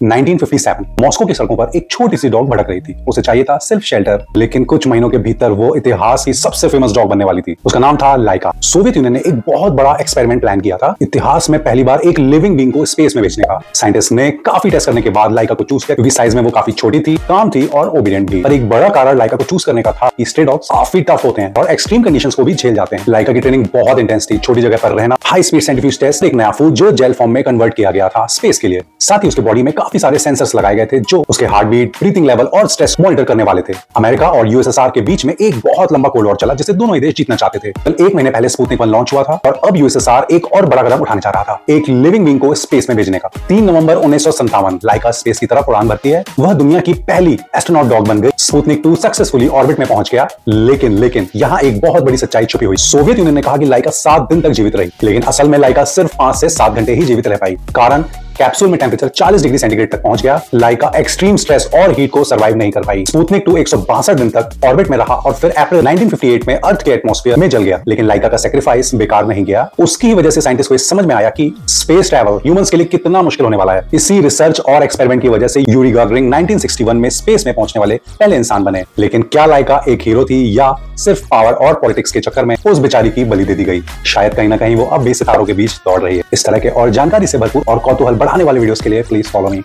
1957 Moscow की सड़कों पर एक छोटी सी डॉग भटक रही थी। उसे चाहिए था सिर्फ शेल्टर, लेकिन कुछ महीनों के भीतर वो इतिहास की सबसे फेमस डॉग बनने वाली थी। उसका नाम था लाइका। सोवियत यूनियन ने एक बहुत बड़ा एक्सपेरिमेंट प्लान किया था, इतिहास में पहली बार एक लिविंग बीइंग को स्पेस में भेजने का। साइंटिस्ट ने काफी टेस्ट करने के बाद लाइका को चूज किया, क्योंकि साइज में वो काफी छोटी थी, काम थी और ओबीडिएंट भी। पर एक बड़ा कारण लाइका को चूज करने का था कि स्ट्रे डॉग्स काफी टफ होते हैं और एक्सट्रीम कंडीशंस को भी झेल जाते हैं। लाइका की ट्रेनिंग बहुत इंटेंस थी, छोटी जगह पर रहना, हाई स्पीड सेंट्रीफ्यूज टेस्ट, एक नया फूड जो जेल फॉर्म में कन्वर्ट किया गया था स्पेस के लिए। साथ ही उसके बॉडी में काफी सारे सेंसर्स लगाए गए थे जो उसके हार्ट बीट, ब्रीथिंग लेवल और स्ट्रेस मॉनिटर करने वाले थे। अमेरिका और यूएसएसआर के बीच में एक बहुत लंबा कोल्ड वॉर चला, जिसे दोनों ही देश जीतना चाहते थे। कल एक महीने पहले स्पुतनिक 1 लॉन्च हुआ था और अब यूएसएसआर एक और बड़ा कदम उठाने जा रहा था, एक लिविंग बीइंग को स्पेस में भेजने का। 3 नवंबर 1957 लाइका स्पेस की तरफ उड़ान भरती है। वह दुनिया की पहली एस्ट्रोनॉट डॉग बन गई। स्पुतनिक 2 सक्सेसफुली ऑर्बिट में पहुंच गया, लेकिन यहाँ एक बहुत बड़ी सच्चाई छुपी हुई। सोवियत यूनियन ने कहा कि लाइका 7 दिन तक जीवित रही, लेकिन असल में लाइका सिर्फ 5 से 7 घंटे ही जीवित रह पाई। कारण, कैप्सूल में टेम्परेचर 40 डिग्री सेंटीग्रेड तक पहुंच गया। लाइका एक्सट्रीम स्ट्रेस और हीट को सर्वाइव नहीं कर पाई। स्पुतनिक 2 162 दिन तक ऑर्बिट में रहा और फिर अप्रैल 1958 में अर्थ के एटमॉस्फेयर में जल गया। लेकिन लाइका का सेक्रीफाइस बेकार नहीं गया। उसकी वजह से साइंटिस्ट को समझ में आया कि स्पेस ट्रैवल ह्यूमंस के लिए कितना मुश्किल होने वाला है। इसी रिसर्च और एक्सपेरिमेंट की वजह से यूरी गागरिन 1961 में स्पेस में पहुंचने वाले पहले इंसान बने। लेकिन क्या लाइका एक हीरो थी या सिर्फ पावर और पॉलिटिक्स के चक्कर में उस बेचारी की बलि दे दी गई? शायद कहीं ना कहीं वो अब भी सितारों के बीच दौड़ रही है। इस तरह के और जानकारी से भरपूर और कौतूहल बढ़ाने वाले वीडियोस के लिए प्लीज फॉलो मी।